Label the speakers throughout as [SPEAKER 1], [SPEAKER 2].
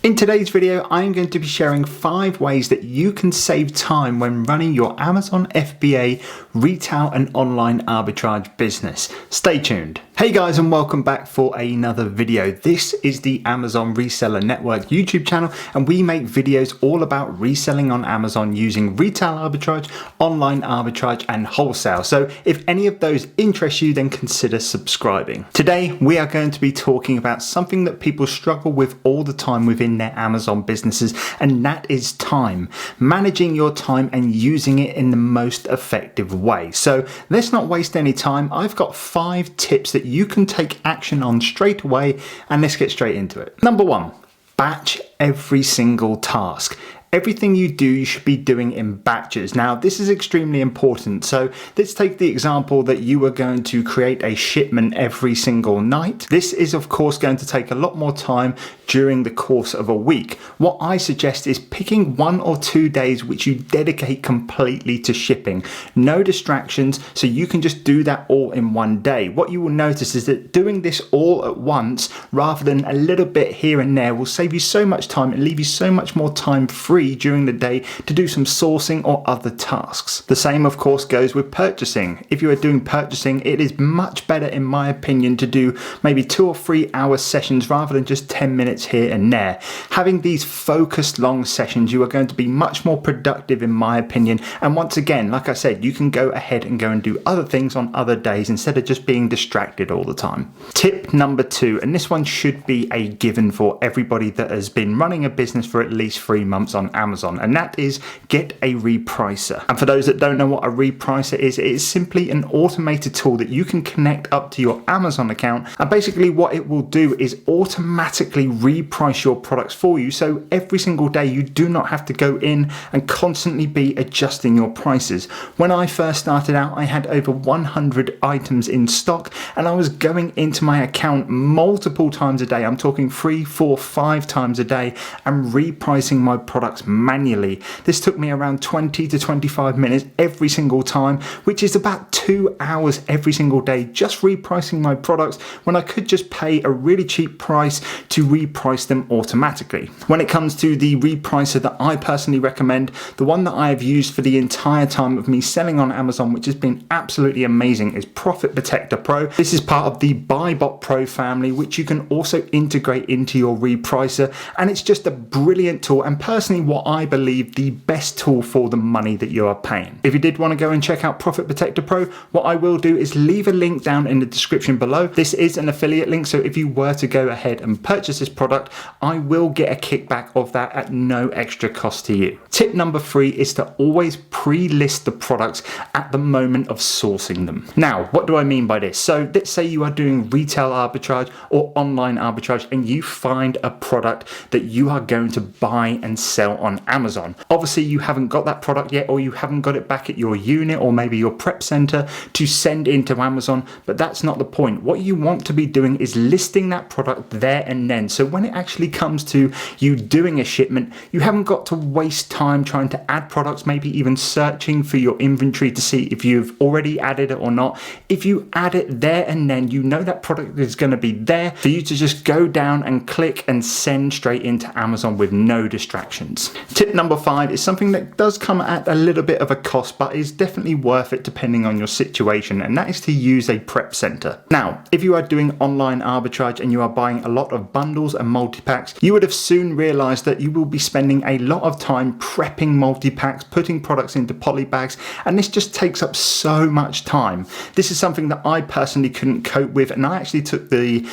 [SPEAKER 1] In today's video, I'm going to be sharing 5 ways that you can save time when running your Amazon FBA retail and online arbitrage business. Stay tuned. Hey guys, and welcome back for another video. This is the Amazon Reseller Network YouTube channel, and we make videos all about reselling on Amazon using retail arbitrage, online arbitrage, and wholesale. So if any of those interest you, then consider subscribing. Today, we are going to be talking about something that people struggle with all the time within their Amazon businesses, and that is time. Managing your time and using it in the most effective way. So let's not waste any time. I've got 5 tips that you can take action on straight away, and let's get straight into it. Number 1, batch every single task. Everything you do, you should be doing in batches. Now, this is extremely important. So let's take the example that you are going to create a shipment every single night. This is, of course, going to take a lot more time during the course of a week. What I suggest is picking 1 or 2 days which you dedicate completely to shipping. No distractions, so you can just do that all in one day. What you will notice is that doing this all at once, rather than a little bit here and there, will save you so much time and leave you so much more time free during the day to do some sourcing or other tasks. The same, of course, goes with purchasing. If you are doing purchasing, it is much better, in my opinion, to do maybe 2 or 3 hour sessions rather than just 10 minutes here and there. Having these focused long sessions, you are going to be much more productive, in my opinion. And once again, like I said, you can go ahead and go and do other things on other days instead of just being distracted all the time. Tip number 2, and this one should be a given for everybody that has been running a business for at least 3 months on Amazon, and that is get a repricer. And for those that don't know what a repricer is, it is simply an automated tool that you can connect up to your Amazon account, and basically what it will do is automatically reprice your products for you, so every single day you do not have to go in and constantly be adjusting your prices. When I first started out, I had over 100 items in stock, and I was going into my account multiple times a day. I'm talking 3, 4, 5 times a day, and repricing my products manually. This took me around 20 to 25 minutes every single time, which is about 2 hours every single day just repricing my products, when I could just pay a really cheap price to reprice them automatically. When it comes to the repricer that I personally recommend, the one that I have used for the entire time of me selling on Amazon, which has been absolutely amazing, is Profit Protector Pro. This is part of the BuyBot Pro family, which you can also integrate into your repricer, and it's just a brilliant tool, and personally what I believe the best tool for the money that you are paying. If you did want to go and check out Profit Protector Pro, what I will do is leave a link down in the description below. This is an affiliate link, so if you were to go ahead and purchase this product, I will get a kickback of that at no extra cost to you. Tip number 3 is to always pre-list the products at the moment of sourcing them. Now, what do I mean by this? So let's say you are doing retail arbitrage or online arbitrage, and you find a product that you are going to buy and sell on Amazon. Obviously, you haven't got that product yet, or you haven't got it back at your unit or maybe your prep center to send into Amazon, but that's not the point. What you want to be doing is listing that product there and then. So when it actually comes to you doing a shipment, you haven't got to waste time trying to add products, maybe even searching for your inventory to see if you've already added it or not. If you add it there and then, you know that product is going to be there for you to just go down and click and send straight into Amazon with no distractions. Tip number 5 is something that does come at a little bit of a cost, but is definitely worth it depending on your situation, and that is to use a prep center. Now, if you are doing online arbitrage and you are buying a lot of bundles and multi-packs, you would have soon realized that you will be spending a lot of time prepping multi-packs, putting products into poly bags, and this just takes up so much time. This is something that I personally couldn't cope with, and I actually took the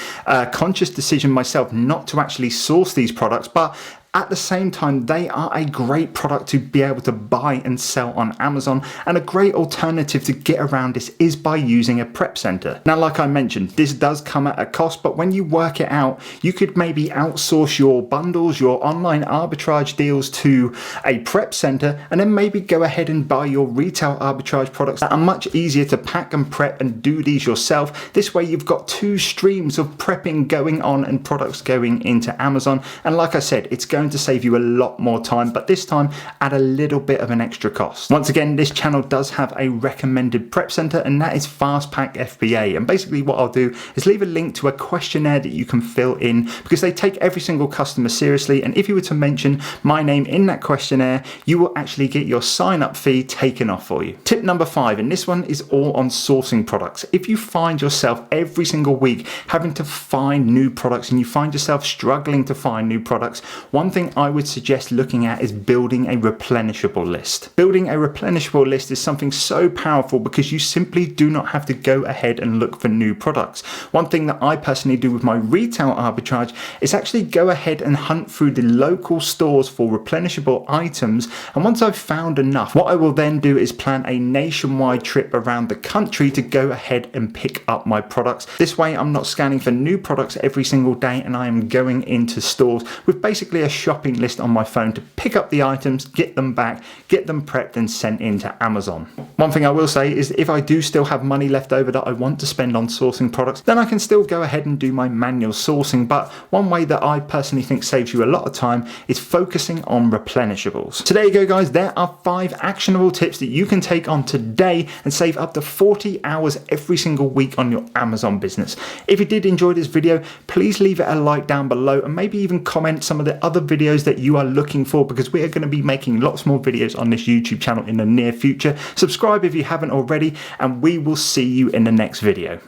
[SPEAKER 1] conscious decision myself not to actually source these products, but at the same time, they are a great product to be able to buy and sell on Amazon, and a great alternative to get around this is by using a prep center. Now, like I mentioned, this does come at a cost, but when you work it out, you could maybe outsource your bundles, your online arbitrage deals to a prep center, and then maybe go ahead and buy your retail arbitrage products that are much easier to pack and prep and do these yourself. This way, you've got 2 streams of prepping going on and products going into Amazon, and like I said, it's going going to save you a lot more time, but this time at a little bit of an extra cost. Once again, this channel does have a recommended prep center, and that is Fastpack FBA. And basically what I'll do is leave a link to a questionnaire that you can fill in, because they take every single customer seriously. And if you were to mention my name in that questionnaire, you will actually get your sign-up fee taken off for you. Tip number 5, and this one is all on sourcing products. If you find yourself every single week having to find new products and you find yourself struggling to find new products, one thing I would suggest looking at is building a replenishable list. Building a replenishable list is something so powerful because you simply do not have to go ahead and look for new products. One thing that I personally do with my retail arbitrage is actually go ahead and hunt through the local stores for replenishable items, and once I've found enough, what I will then do is plan a nationwide trip around the country to go ahead and pick up my products. This way I'm not scanning for new products every single day, and I am going into stores with basically a shopping list on my phone to pick up the items, get them back, get them prepped and sent into Amazon. One thing I will say is if I do still have money left over that I want to spend on sourcing products, then I can still go ahead and do my manual sourcing. But one way that I personally think saves you a lot of time is focusing on replenishables. So there you go, guys. There are 5 actionable tips that you can take on today and save up to 40 hours every single week on your Amazon business. If you did enjoy this video, please leave it a like down below, and maybe even comment some of the other videos that you are looking for, because we are going to be making lots more videos on this YouTube channel in the near future. Subscribe if you haven't already, and we will see you in the next video.